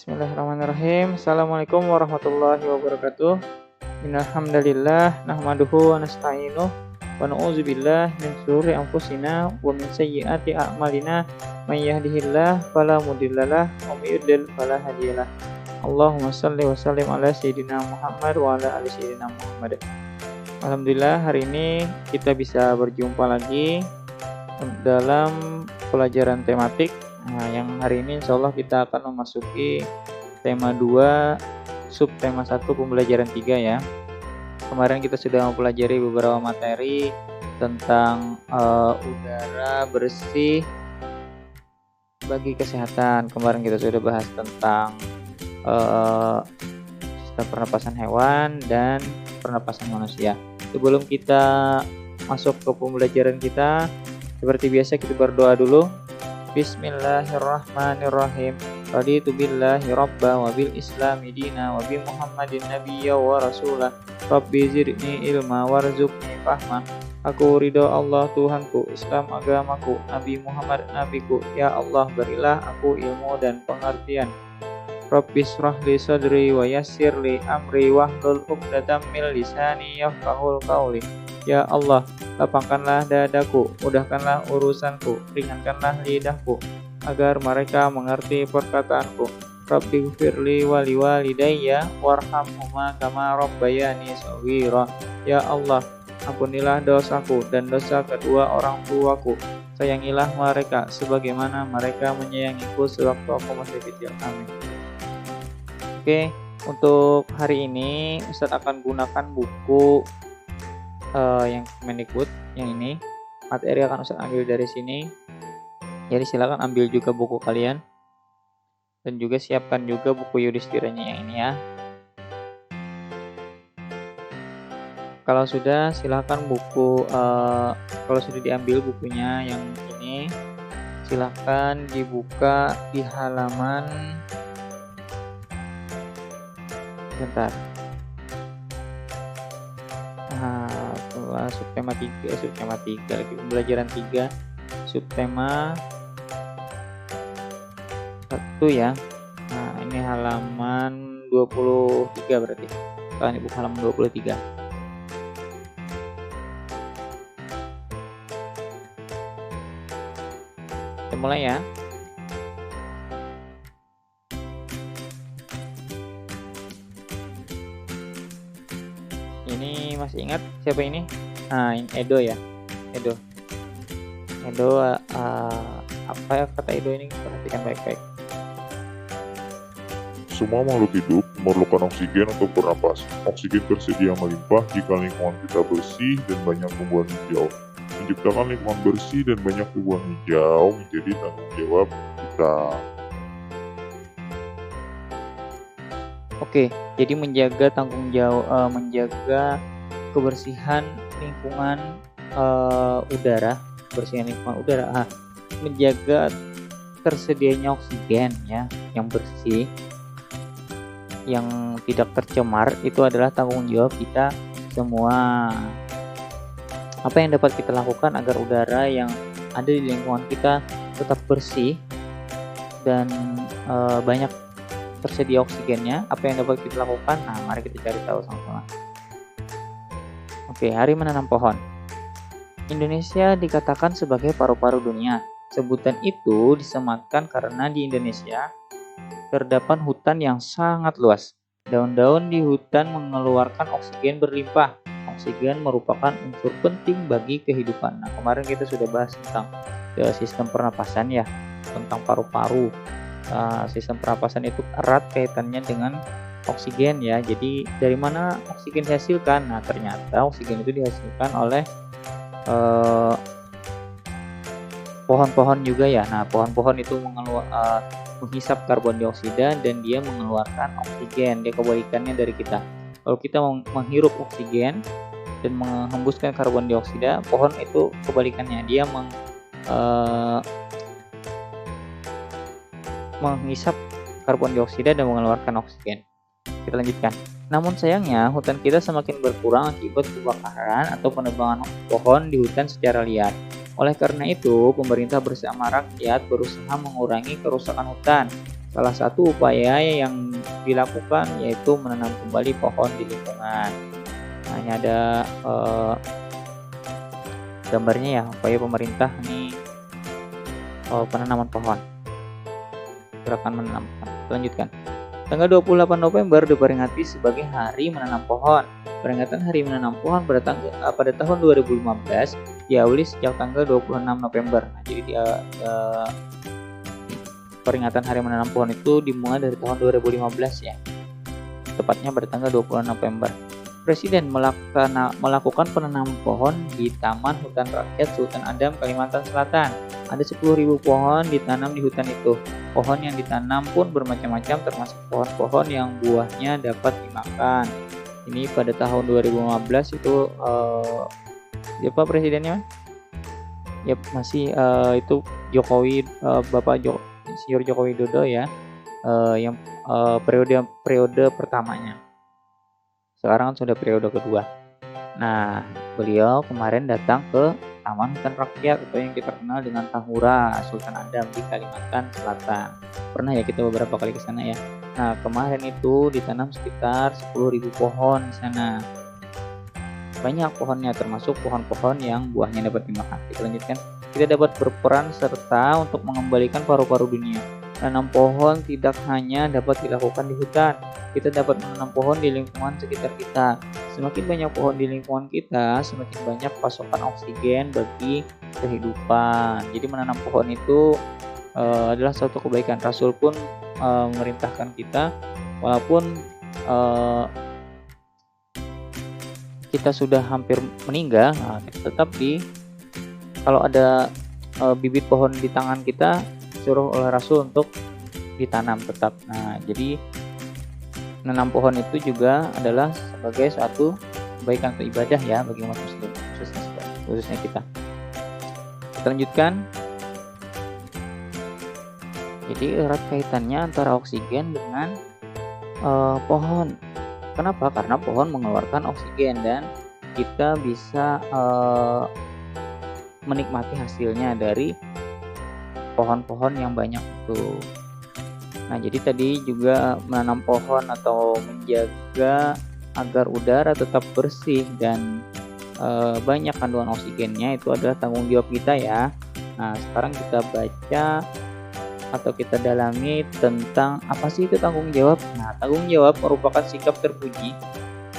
Bismillahirrahmanirrahim. Assalamualaikum warahmatullahi wabarakatuh. Innal hamdalillah nahmaduhu wa nasta'inuh wa na'udzubillahi min syururi anfusina wa min sayyiati a'malina. May yahdihillahu fala mudhillalah wa may yudlil fala hadiyalah. Allahumma shalli wa sallim ala sayyidina Muhammad wa ala ali sayyidina Muhammad. Alhamdulillah hari ini kita bisa berjumpa lagi dalam pelajaran tematik. Nah, yang hari ini insya Allah kita akan memasuki tema 2, subtema 1, pembelajaran 3 ya. Kemarin kita sudah mempelajari beberapa materi tentang udara bersih bagi kesehatan. Kemarin kita sudah bahas tentang sistem pernapasan hewan dan pernapasan manusia. Sebelum kita masuk ke pembelajaran kita, seperti biasa kita berdoa dulu. Bismillahirrahmanirrahim. Raditu billahi rabba wa bil islami dina wa bi Muhammadin nabiyya wa rasulah. Rabbi zidni ilma warzuqni fahma. Aku ridho Allah Tuhanku, Islam agamaku, Nabi Muhammad nabiku. Ya Allah, berilah aku ilmu dan pengertian. Rabbi shrah li sadri wa yassir li amri wahlul 'uqdatam min lisani yafqahul qawli. Ya Allah, lapangkanlah dadaku, mudahkanlah urusanku, ringankanlah lidahku, agar mereka mengerti perkataanku. Rabbi ghfirli wa liwalidayya warhamhuma kama rabbayani shaghira. Ya Allah, ampunilah dosaku dan dosa kedua orang tuaku. Sayangilah mereka sebagaimana mereka menyayangiku sewaktu aku masih kecil. Amin. Oke, untuk hari ini Ustadz akan gunakan buku yang Kemendikbud yang ini. Materi akan Ustadz ambil dari sini. Jadi silakan ambil juga buku kalian dan juga siapkan juga buku Yudhisthiranya yang ini ya. Kalau sudah silakan buku kalau sudah diambil bukunya yang ini, silakan dibuka di halaman bentar. Subtema 3 lagi pembelajaran 3, subtema 1 ya. Nah, ini halaman 23 berarti. Kalian buka halaman 23. Kita mulai ya. Ini masih ingat siapa ini? Nah, ini Edo ya. Edo apa ya kata Edo ini? Perhatikan baik-baik. Semua makhluk hidup memerlukan oksigen untuk bernapas. Oksigen tersedia melimpah jika lingkungan kita bersih dan banyak tumbuhan hijau. Menciptakan lingkungan bersih dan banyak tumbuhan hijau menjadi tanggung jawab kita. Oke, jadi menjaga menjaga kebersihan lingkungan udara, menjaga tersedianya oksigen ya, yang bersih, yang tidak tercemar, itu adalah tanggung jawab kita semua. Apa yang dapat kita lakukan agar udara yang ada di lingkungan kita tetap bersih dan banyak tersedia oksigennya? Apa yang dapat kita lakukan? Nah, mari kita cari tahu sama-sama. Oke, hari menanam pohon. Indonesia dikatakan sebagai paru-paru dunia. Sebutan itu disematkan karena di Indonesia terdapat hutan yang sangat luas. Daun-daun di hutan mengeluarkan oksigen berlimpah. Oksigen merupakan unsur penting bagi kehidupan. Nah, kemarin kita sudah bahas tentang sistem pernapasan ya, tentang paru-paru. Sistem pernapasan itu erat kaitannya dengan oksigen ya. Jadi dari mana oksigen dihasilkan? Nah, ternyata oksigen itu dihasilkan oleh pohon-pohon juga ya. Nah, pohon-pohon itu menghisap karbon dioksida dan dia mengeluarkan oksigen. Dia kebalikannya dari kita. Kalau kita menghirup oksigen dan menghembuskan karbon dioksida, pohon itu kebalikannya. Dia menghisap karbon dioksida dan mengeluarkan oksigen. Kita lanjutkan. Namun sayangnya hutan kita semakin berkurang akibat kebakaran atau penebangan pohon di hutan secara liar. Oleh karena itu, pemerintah bersama rakyat berusaha mengurangi kerusakan hutan Salah satu upaya yang dilakukan yaitu menanam kembali pohon di lingkungan. Nah, ini ada gambarnya ya, upaya pemerintah nih penanaman pohon, gerakan menanam pohon. Lanjutkan. Tanggal 28 November diperingati sebagai Hari Menanam Pohon. Peringatan Hari Menanam Pohon pada tahun 2015 diawali sejak tanggal 26 November. Nah, jadi peringatan Hari Menanam Pohon itu dimulai dari tahun 2015 ya. Tepatnya pada tanggal 26 November. Presiden melakukan penanaman pohon di Taman Hutan Rakyat Sultan Adam, Kalimantan Selatan. Ada 10.000 pohon ditanam di hutan itu. Pohon yang ditanam pun bermacam-macam, termasuk pohon-pohon yang buahnya dapat dimakan. Ini pada tahun 2015 itu siapa presidennya? Ya masih itu Jokowi, Bapak Insinyur Joko Widodo ya, yang periode pertamanya. Sekarang sudah periode kedua. Nah, beliau kemarin datang ke Taman Hutan Rakyat atau yang kita kenal dengan Tahura Sultan Adam di Kalimantan Selatan. Pernah ya kita beberapa kali ke sana ya. Nah, kemarin itu ditanam sekitar 10.000 pohon di sana. Banyak pohonnya, termasuk pohon-pohon yang buahnya dapat dimakan. Kita lanjutkan. Kita dapat berperan serta untuk mengembalikan paru-paru dunia. Menanam pohon tidak hanya dapat dilakukan di hutan, kita dapat menanam pohon di lingkungan sekitar kita. Semakin banyak pohon di lingkungan kita, semakin banyak pasokan oksigen bagi kehidupan. Jadi menanam pohon itu adalah suatu kebaikan. Rasul pun memerintahkan kita, walaupun kita sudah hampir meninggal, tetap kalau ada bibit pohon di tangan kita, suruh oleh Rasul untuk ditanam tetap. Nah, jadi menanam pohon itu juga adalah sebagai suatu kebaikan atau ibadah ya bagi umat muslim, khususnya kita. Kita lanjutkan. Jadi erat kaitannya antara oksigen dengan pohon. Kenapa? Karena pohon mengeluarkan oksigen dan kita bisa menikmati hasilnya dari pohon-pohon yang banyak itu. Nah, jadi tadi juga menanam pohon atau menjaga agar udara tetap bersih dan banyak kandungan oksigennya itu adalah tanggung jawab kita ya. Nah, sekarang kita baca atau kita dalami tentang apa sih itu tanggung jawab. Nah, tanggung jawab merupakan sikap terpuji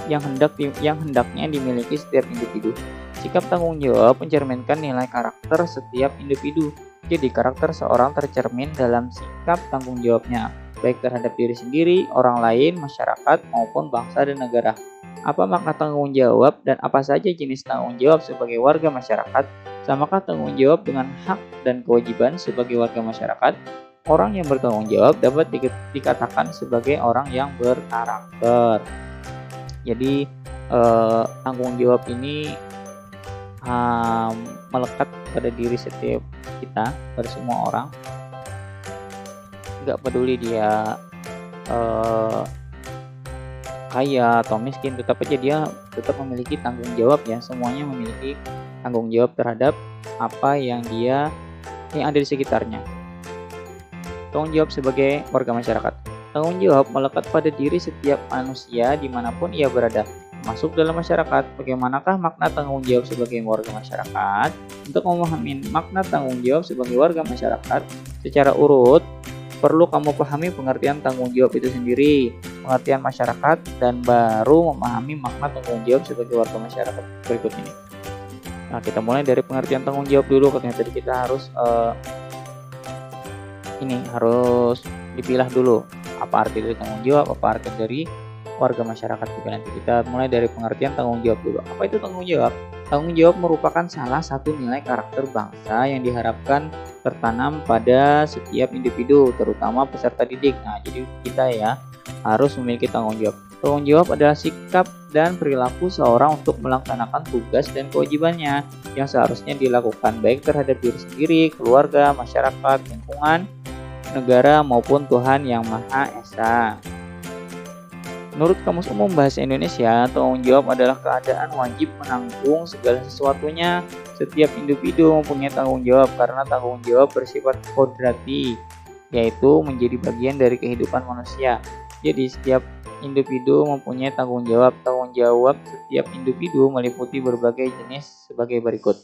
yang hendaknya dimiliki setiap individu. Sikap tanggung jawab mencerminkan nilai karakter setiap individu. Jadi karakter seorang tercermin dalam sikap tanggung jawabnya, baik terhadap diri sendiri, orang lain, masyarakat, maupun bangsa dan negara. Apa makna tanggung jawab dan apa saja jenis tanggung jawab sebagai warga masyarakat? Samakah tanggung jawab dengan hak dan kewajiban sebagai warga masyarakat? Orang yang bertanggung jawab dapat dikatakan sebagai orang yang berkarakter. Jadi tanggung jawab ini melekat pada diri setiap kita, pada semua orang. Nggak peduli dia kaya atau miskin, tetap aja dia tetap memiliki tanggung jawab ya. Semuanya memiliki tanggung jawab terhadap apa yang ada di sekitarnya. Tanggung jawab sebagai warga masyarakat. Tanggung jawab melekat pada diri setiap manusia dimanapun ia berada, masuk dalam masyarakat. Bagaimanakah makna tanggung jawab sebagai warga masyarakat? Untuk memahami makna tanggung jawab sebagai warga masyarakat secara urut, perlu kamu pahami pengertian tanggung jawab itu sendiri, pengertian masyarakat, dan baru memahami makna tanggung jawab sebagai warga masyarakat berikut ini. Nah, kita mulai dari pengertian tanggung jawab dulu. Katanya tadi kita harus harus dipilah dulu apa arti dari tanggung jawab, apa arti dari warga masyarakat juga. Nanti kita mulai dari pengertian tanggung jawab dulu. Apa itu tanggung jawab? Tanggung jawab merupakan salah satu nilai karakter bangsa yang diharapkan tertanam pada setiap individu, terutama peserta didik. Nah, jadi kita ya harus memiliki tanggung jawab. Tanggung jawab adalah sikap dan perilaku seorang untuk melaksanakan tugas dan kewajibannya yang seharusnya dilakukan baik terhadap diri sendiri, keluarga, masyarakat, lingkungan, negara, maupun Tuhan Yang Maha Esa. Menurut Kamus Umum Bahasa Indonesia, tanggung jawab adalah keadaan wajib menanggung segala sesuatunya. Setiap individu mempunyai tanggung jawab karena tanggung jawab bersifat kodrati. yaitu menjadi bagian dari kehidupan manusia. Jadi setiap individu mempunyai tanggung jawab. Tanggung jawab setiap individu meliputi berbagai jenis sebagai berikut.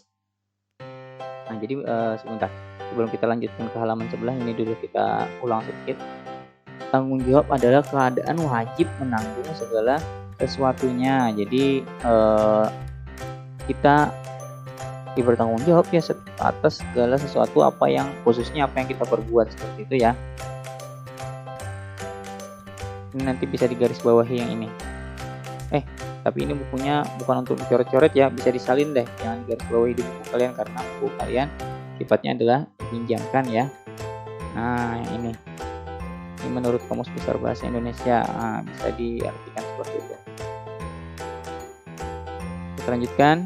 Nah, jadi sebentar. Sebelum kita lanjutkan ke halaman sebelah, ini dulu kita ulang sedikit. Tanggung jawab adalah keadaan wajib menanggung segala sesuatunya. Jadi kita bertanggung jawab ya atas segala sesuatu khususnya apa yang kita perbuat, seperti itu ya. Ini nanti bisa digaris bawahi yang ini. Tapi ini bukunya bukan untuk dicoret-coret ya, bisa disalin deh, jangan digaris bawahi di buku kalian karena buku kalian sifatnya adalah dipinjamkan ya. Nah, yang ini menurut Kamus Besar Bahasa Indonesia, bisa diartikan seperti itu. Kita lanjutkan.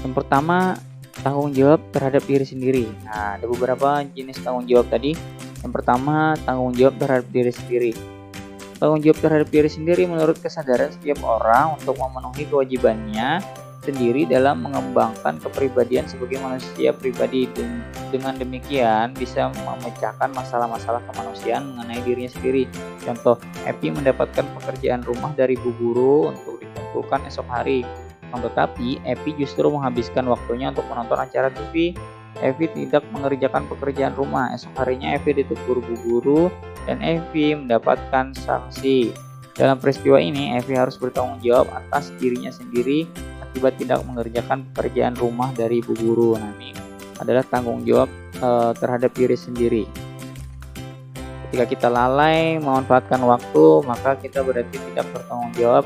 Yang pertama, tanggung jawab terhadap diri sendiri. Nah, ada beberapa jenis tanggung jawab tadi. Yang pertama, tanggung jawab terhadap diri sendiri. Tanggung jawab terhadap diri sendiri menurut kesadaran setiap orang untuk memenuhi kewajibannya sendiri dalam mengembangkan kepribadian sebagai manusia pribadi. Dengan demikian bisa memecahkan masalah-masalah kemanusiaan mengenai dirinya sendiri. Contoh, Epi mendapatkan pekerjaan rumah dari Bu Guru untuk dikumpulkan esok hari. Tetapi Epi justru menghabiskan waktunya untuk menonton acara TV. Evi tidak mengerjakan pekerjaan rumah. Esok harinya Evi ditegur Bu Guru dan Evi mendapatkan sanksi. Dalam peristiwa ini, Evi harus bertanggung jawab atas dirinya sendiri akibat tidak mengerjakan pekerjaan rumah dari Bu Guru. Nah, ini adalah tanggung jawab terhadap diri sendiri. Ketika kita lalai memanfaatkan waktu, maka kita berarti tidak bertanggung jawab.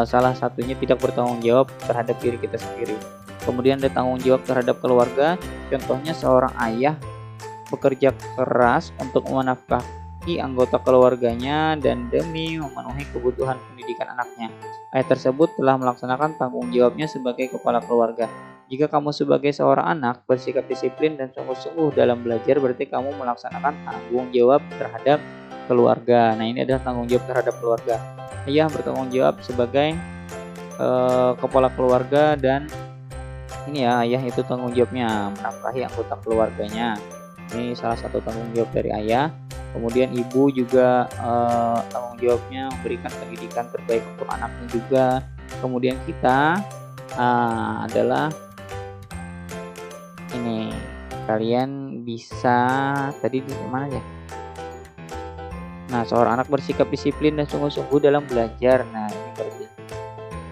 Salah satunya tidak bertanggung jawab terhadap diri kita sendiri. Kemudian ada tanggung jawab terhadap keluarga. Contohnya seorang ayah bekerja keras untuk menafkahi anggota keluarganya dan demi memenuhi kebutuhan pendidikan anaknya. Ayah tersebut telah melaksanakan tanggung jawabnya sebagai kepala keluarga. Jika kamu sebagai seorang anak bersikap disiplin dan sungguh-sungguh dalam belajar, berarti kamu melaksanakan tanggung jawab terhadap keluarga. Nah, ini adalah tanggung jawab terhadap keluarga. Ayah bertanggung jawab sebagai kepala keluarga dan ini ya, ayah itu tanggung jawabnya menafkahi anggota keluarganya. Ini salah satu tanggung jawab dari ayah. Kemudian ibu juga tanggung jawabnya memberikan pendidikan terbaik untuk anaknya juga. Kemudian kita adalah ini, kalian bisa tadi di mana ya? Nah, seorang anak bersikap disiplin dan sungguh-sungguh dalam belajar. Nah, ini berarti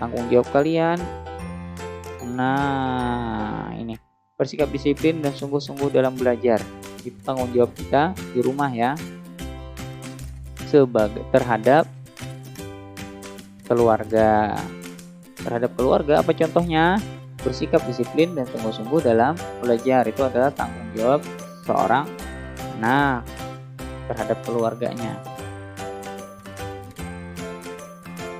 tanggung jawab kalian. Nah, ini bersikap disiplin dan sungguh-sungguh dalam belajar. Itu tanggung jawab kita di rumah ya. Sebagai terhadap keluarga. Terhadap keluarga apa contohnya? Bersikap disiplin dan sungguh-sungguh dalam belajar. Itu adalah tanggung jawab seorang anak terhadap keluarganya.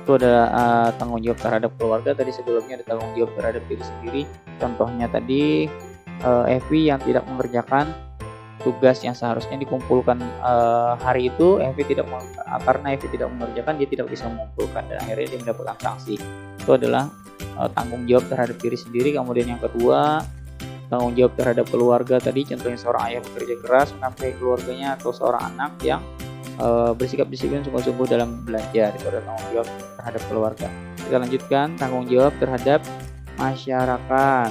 Itu adalah tanggung jawab terhadap keluarga. Tadi sebelumnya ada tanggung jawab terhadap diri sendiri. Contohnya tadi Evi yang tidak mengerjakan tugas yang seharusnya dikumpulkan hari itu. Karena Evi tidak mengerjakan, dia tidak bisa mengumpulkan dan akhirnya dia mendapatkan sanksi. Itu adalah tanggung jawab terhadap diri sendiri. Kemudian yang kedua, tanggung jawab terhadap keluarga tadi, contohnya seorang ayah bekerja keras menafkahi keluarganya, atau seorang anak yang bersikap disiplin sungguh-sungguh dalam belajar. Itu adalah tanggung jawab terhadap keluarga. Kita lanjutkan, tanggung jawab terhadap masyarakat.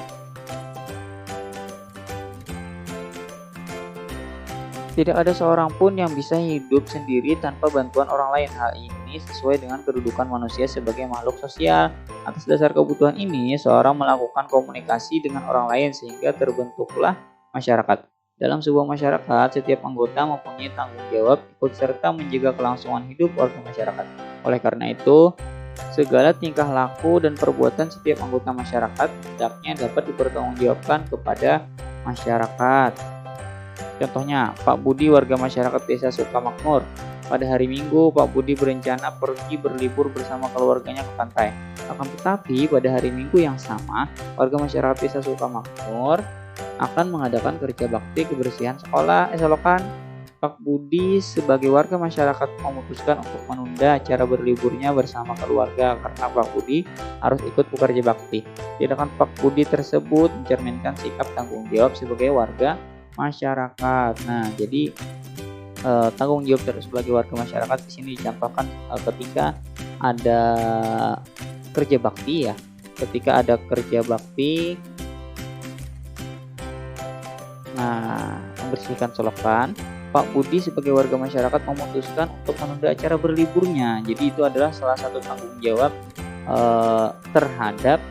Tidak ada seorang pun yang bisa hidup sendiri tanpa bantuan orang lain. Hal ini sesuai dengan kedudukan manusia sebagai makhluk sosial. Atas dasar kebutuhan ini, seorang melakukan komunikasi dengan orang lain sehingga terbentuklah masyarakat. Dalam sebuah masyarakat, setiap anggota mempunyai tanggung jawab ikut serta menjaga kelangsungan hidup warga masyarakat. Oleh karena itu, segala tingkah laku dan perbuatan setiap anggota masyarakat hendaknya dapat dipertanggungjawabkan kepada masyarakat. Contohnya, Pak Budi warga masyarakat Desa Sukamakmur. Pada hari Minggu, Pak Budi berencana pergi berlibur bersama keluarganya ke pantai. Akan tetapi, pada hari Minggu yang sama, warga masyarakat Desa Sukamakmur akan mengadakan kerja bakti kebersihan selokan. Pak Budi sebagai warga masyarakat memutuskan untuk menunda acara berliburnya bersama keluarga karena Pak Budi harus ikut bekerja bakti. Tindakan Pak Budi tersebut mencerminkan sikap tanggung jawab sebagai warga masyarakat. Nah, jadi tanggung jawab sebagai warga masyarakat di sini dicontohkan ketika ada kerja bakti ya. Ketika ada kerja bakti, nah, membersihkan solokan, Pak Budi sebagai warga masyarakat memutuskan untuk menunda acara berliburnya. Jadi itu adalah salah satu tanggung jawab terhadap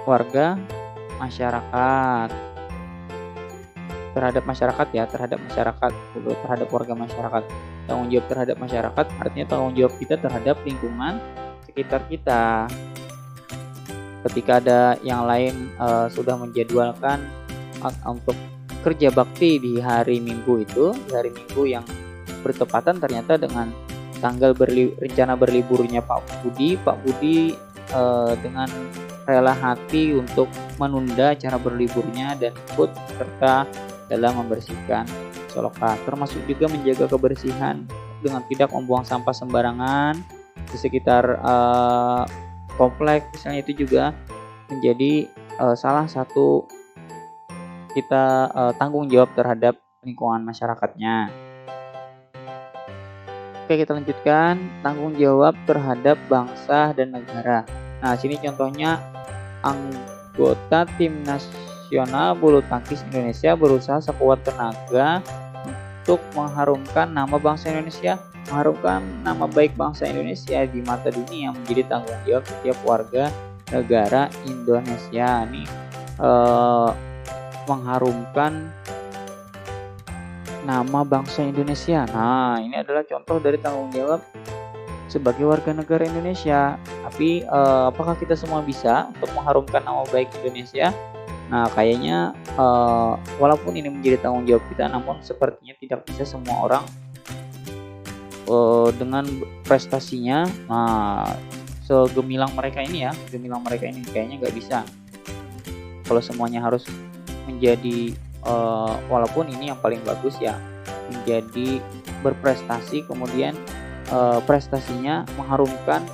warga masyarakat. Terhadap warga masyarakat. Tanggung jawab terhadap masyarakat artinya tanggung jawab kita terhadap lingkungan sekitar kita. Ketika ada yang lain sudah menjadwalkan untuk kerja bakti di hari Minggu yang bertepatan ternyata dengan tanggal rencana berliburnya Pak Budi dengan rela hati untuk menunda acara berliburnya dan ikut serta dalam membersihkan solokan, termasuk juga menjaga kebersihan dengan tidak membuang sampah sembarangan di sekitar komplek misalnya. Itu juga menjadi salah satu kita tanggung jawab terhadap lingkungan masyarakatnya. Oke, kita lanjutkan tanggung jawab terhadap bangsa dan negara. Nah, sini contohnya anggota tim nasional bulu tangkis Indonesia berusaha sekuat tenaga untuk mengharumkan nama bangsa Indonesia, mengharumkan nama baik bangsa Indonesia di mata dunia menjadi tanggung jawab setiap warga negara Indonesia. Ini mengharumkan nama bangsa Indonesia. Nah, ini adalah contoh dari tanggung jawab sebagai warga negara Indonesia. Tapi apakah kita semua bisa untuk mengharumkan nama baik Indonesia? Nah, kayaknya walaupun ini menjadi tanggung jawab kita, namun sepertinya tidak bisa semua orang dengan prestasinya. Nah, segemilang mereka ini kayaknya nggak bisa. Kalau semuanya harus menjadi walaupun ini yang paling bagus ya, menjadi berprestasi, kemudian prestasinya mengharumkan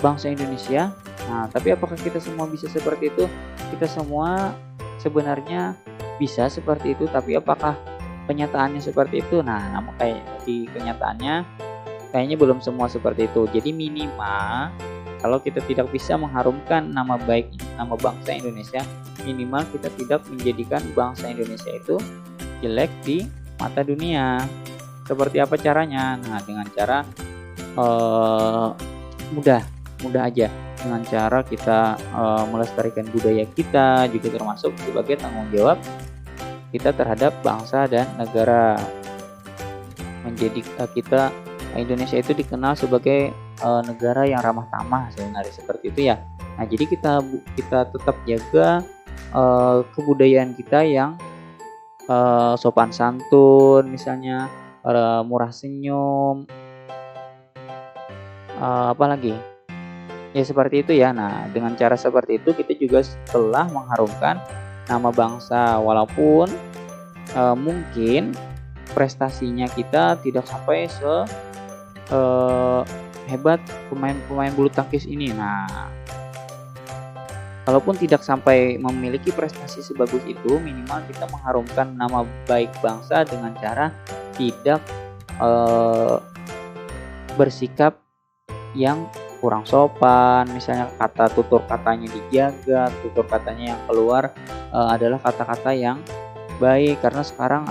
bangsa Indonesia. Nah, tapi apakah kita semua bisa seperti itu? Kita semua sebenarnya bisa seperti itu, tapi apakah kenyataannya seperti itu? Nah, namun kayak di kenyataannya kayaknya belum semua seperti itu. Jadi minimal kalau kita tidak bisa mengharumkan nama baik nama bangsa Indonesia, minimal kita tidak menjadikan bangsa Indonesia itu jelek di mata dunia. Seperti apa caranya? Nah, dengan cara mudah aja, dengan cara kita melestarikan budaya kita, juga termasuk sebagai tanggung jawab kita terhadap bangsa dan negara. Menjadi Indonesia itu dikenal sebagai negara yang ramah tamah sebenarnya, seperti itu ya. Nah, jadi kita tetap jaga kebudayaan kita yang sopan santun, misalnya murah senyum, apalagi ya seperti itu ya. Nah, dengan cara seperti itu kita juga telah mengharumkan nama bangsa, walaupun mungkin prestasinya kita tidak sampai hebat pemain bulu tangkis ini. Nah, kalaupun tidak sampai memiliki prestasi sebagus itu, minimal kita mengharumkan nama baik bangsa dengan cara tidak bersikap yang kurang sopan, misalnya tutur katanya dijaga, tutur katanya yang keluar adalah kata-kata yang baik. Karena sekarang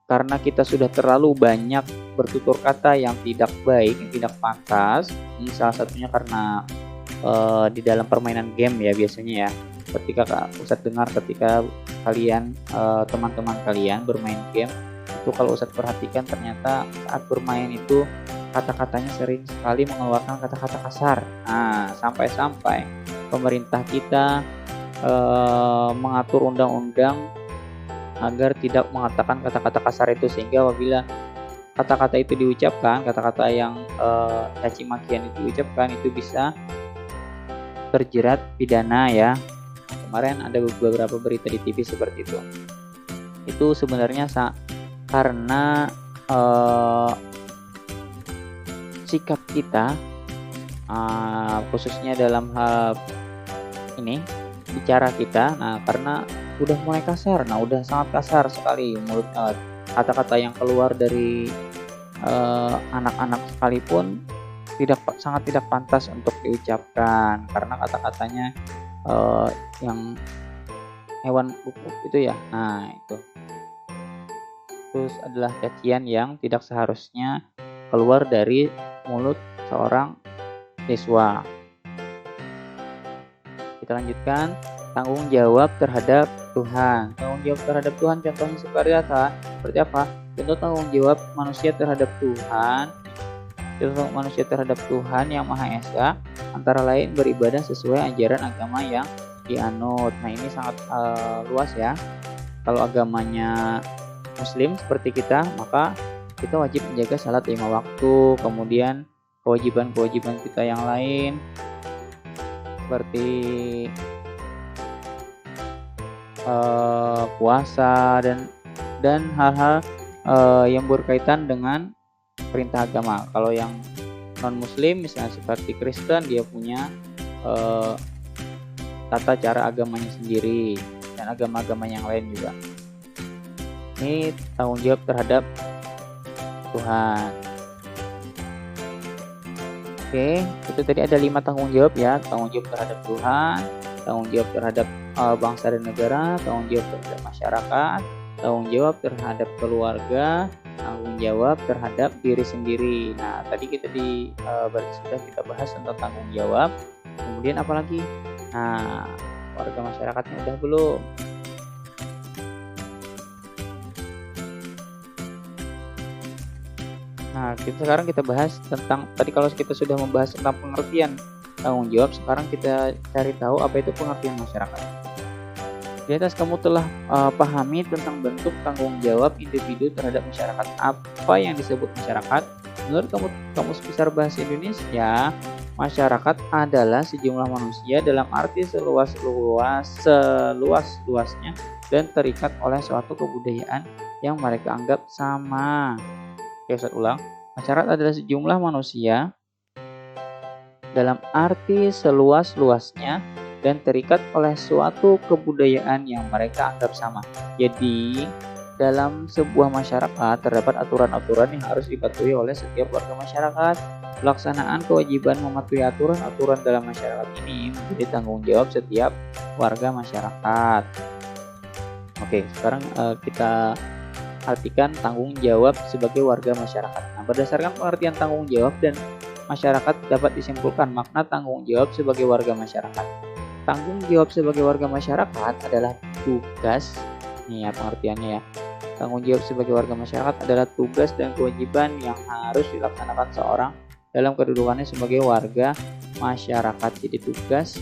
karena kita sudah terlalu banyak bertutur kata yang tidak baik, yang tidak pantas. Ini salah satunya karena di dalam permainan game ya biasanya ya. Ketika Ustadz dengar ketika kalian teman-teman kalian bermain game itu, kalau Ustadz perhatikan ternyata saat bermain itu kata-katanya sering sekali mengeluarkan kata-kata kasar. Nah, sampai-sampai pemerintah kita mengatur undang-undang agar tidak mengatakan kata-kata kasar itu, sehingga apabila kata-kata itu diucapkan, kata-kata yang caci makian itu diucapkan, itu bisa terjerat pidana ya. Kemarin ada beberapa berita di TV seperti itu. Itu sebenarnya karena sikap kita khususnya dalam hal ini, bicara kita. Nah, karena udah mulai kasar, nah udah sangat kasar sekali mulut, kata-kata yang keluar dari anak-anak sekalipun sangat tidak pantas untuk diucapkan karena kata-katanya yang hewan kukuk itu ya. Nah, itu. Terus adalah cacian yang tidak seharusnya keluar dari mulut seorang siswa. Kita lanjutkan, tanggung jawab terhadap Tuhan. Tanggung jawab terhadap Tuhan contohnya seperti apa? Contoh tanggung jawab manusia terhadap Tuhan. Contoh manusia terhadap Tuhan yang Maha Esa antara lain beribadah sesuai ajaran agama yang dianut. Nah, ini sangat luas ya. Kalau agamanya Muslim seperti kita, maka kita wajib menjaga salat 5 waktu. Kemudian kewajiban-kewajiban kita yang lain seperti puasa dan hal-hal yang berkaitan dengan perintah agama. Kalau yang non Muslim misalnya seperti Kristen, dia punya tata cara agamanya sendiri dan agama-agama yang lain juga. Ini tanggung jawab terhadap Tuhan. Oke, itu tadi ada 5 tanggung jawab ya. Tanggung jawab terhadap Tuhan, tanggung jawab terhadap bangsa dan negara, tanggung jawab terhadap masyarakat, tanggung jawab terhadap keluarga, tanggung jawab terhadap diri sendiri. Nah, tadi kita berarti sudah kita bahas tentang tanggung jawab. Kemudian apa lagi? Nah, warga masyarakatnya udah belum? Nah, sekarang kita bahas tentang, tadi kalau kita sudah membahas tentang pengertian tanggung jawab, sekarang kita cari tahu apa itu pengertian masyarakat. Di atas kamu telah pahami tentang bentuk tanggung jawab individu terhadap masyarakat. Apa yang disebut masyarakat? Menurut Kamus Besar Bahasa Indonesia, masyarakat adalah sejumlah manusia dalam arti seluas-luasnya dan terikat oleh suatu kebudayaan yang mereka anggap sama. Oke, Ustaz ulang. Masyarakat adalah sejumlah manusia dalam arti seluas-luasnya dan terikat oleh suatu kebudayaan yang mereka anggap sama. Jadi, dalam sebuah masyarakat terdapat aturan-aturan yang harus dipatuhi oleh setiap warga masyarakat. Pelaksanaan kewajiban mematuhi aturan-aturan dalam masyarakat ini menjadi tanggung jawab setiap warga masyarakat. Oke, sekarang kita artikan tanggung jawab sebagai warga masyarakat. Nah, berdasarkan pengertian tanggung jawab dan masyarakat dapat disimpulkan makna tanggung jawab sebagai warga masyarakat. Tanggung jawab sebagai warga masyarakat adalah tugas, nih ya pengertiannya ya. Tanggung jawab sebagai warga masyarakat adalah tugas dan kewajiban yang harus dilaksanakan seorang dalam kedudukannya sebagai warga masyarakat. Jadi tugas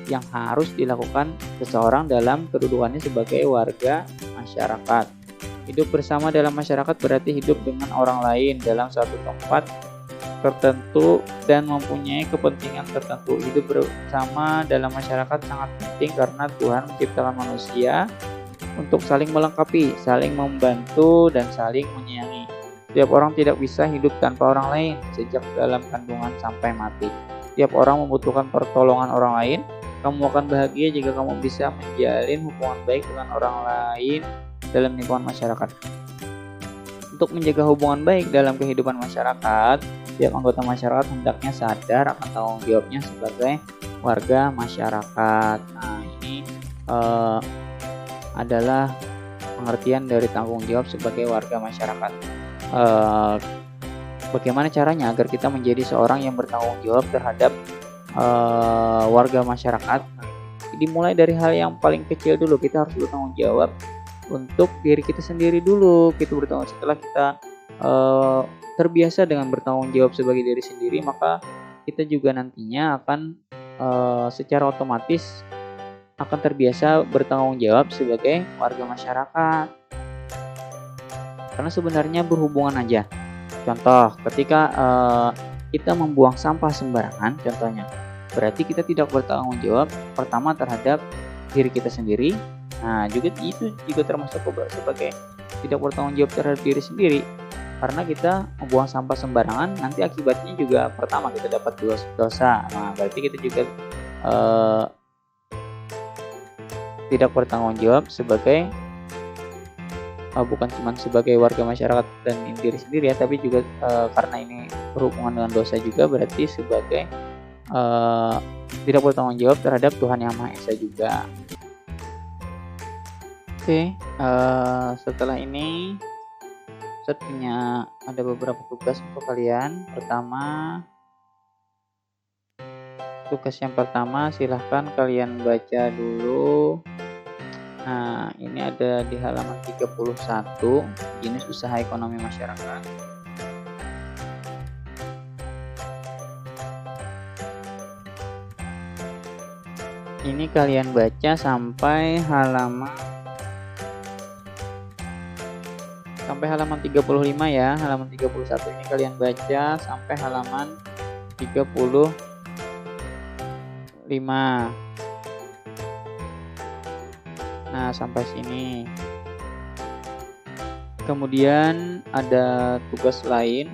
yang harus dilakukan seseorang dalam kedudukannya sebagai warga masyarakat. Hidup bersama dalam masyarakat berarti hidup dengan orang lain dalam suatu tempat tertentu dan mempunyai kepentingan tertentu. Hidup bersama dalam masyarakat sangat penting karena Tuhan menciptakan manusia untuk saling melengkapi, saling membantu, dan saling menyayangi. Setiap orang tidak bisa hidup tanpa orang lain sejak dalam kandungan sampai mati. Setiap orang membutuhkan pertolongan orang lain. Kamu akan bahagia jika kamu bisa menjalin hubungan baik dengan orang lain dalam lingkungan masyarakat. Untuk menjaga hubungan baik dalam kehidupan masyarakat, setiap anggota masyarakat hendaknya sadar akan tanggung jawabnya sebagai warga masyarakat. Nah, ini adalah pengertian dari tanggung jawab sebagai warga masyarakat. Bagaimana caranya agar kita menjadi seorang yang bertanggung jawab terhadap warga masyarakat? Dimulai dari hal yang paling kecil dulu. Kita harus bertanggung jawab untuk diri kita sendiri dulu. Kita bertanggung setelah kita terbiasa dengan bertanggung jawab sebagai diri sendiri, maka kita juga nantinya akan secara otomatis akan terbiasa bertanggung jawab sebagai warga masyarakat. Karena sebenarnya berhubungan aja. Contoh, ketika kita membuang sampah sembarangan, contohnya, berarti kita tidak bertanggung jawab pertama terhadap diri kita sendiri. Nah, itu juga termasuk sebagai tidak bertanggung jawab terhadap diri sendiri. Karena kita membuang sampah sembarangan, nanti akibatnya juga pertama kita dapat dosa. Nah, berarti kita juga tidak bertanggung jawab sebagai bukan cuma sebagai warga masyarakat dan diri sendiri ya, tapi juga karena ini berhubungan dengan dosa juga, berarti sebagai tidak bertanggung jawab terhadap Tuhan Yang Maha Esa juga. Oke, setelah ini Ustadz punya ada beberapa tugas untuk kalian. Tugas yang pertama silahkan kalian baca dulu. Nah, ini ada di halaman 31, jenis usaha ekonomi masyarakat. Ini kalian baca sampai halaman 35 ya. Halaman 31 ini kalian baca sampai halaman 35. Nah, sampai sini. Kemudian ada tugas lain.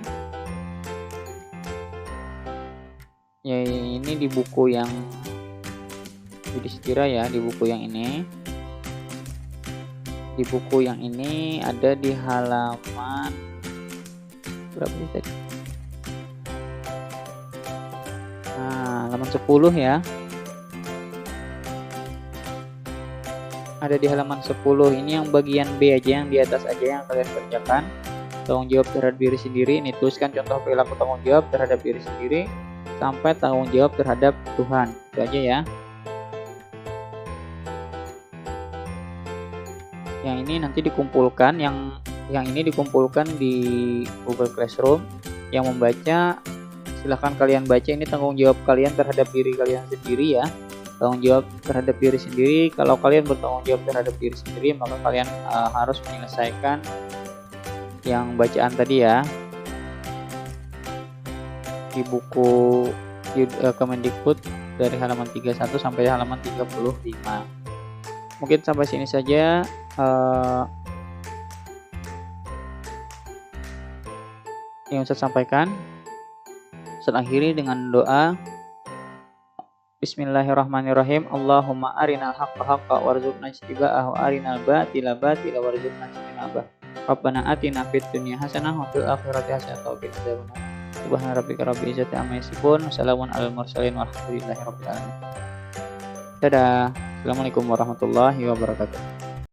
Ya, ini di buku yang Yudhistira ya, di buku yang ini. Di buku yang ini ada di halaman berapa sih tadi? Nah, halaman 10 ya. Ada di halaman 10. Ini yang bagian B aja, yang di atas aja yang kalian kerjakan. Tanggung jawab terhadap diri sendiri. Ini tuliskan contoh perilaku tanggung jawab terhadap diri sendiri sampai tanggung jawab terhadap Tuhan. Itu aja ya. Yang ini nanti dikumpulkan, yang ini dikumpulkan di Google Classroom. Yang membaca silahkan kalian baca, ini tanggung jawab kalian terhadap diri kalian sendiri ya. Tanggung jawab terhadap diri sendiri. Kalau kalian bertanggung jawab terhadap diri sendiri, maka kalian harus menyelesaikan yang bacaan tadi ya, di buku Kemendikbud dari halaman 31 sampai halaman 35. Mungkin sampai sini saja yang saya sampaikan. Saya akhiri dengan doa. Bismillahirrahmanirrahim. Allahumma arinal haqqa haqqa warzuqna ittiba'ahu, arinal batila batila warzuqna ijtinabah. Rabbana atina fid dunya hasanah wa fil akhirati hasanah wa qina adzabannar. Subhana rabbika rabbil izzati amma yasifun, wassalamun alal mursalin walhamdulillahi rabbil alamin. Dadah. Assalamualaikum warahmatullahi wabarakatuh.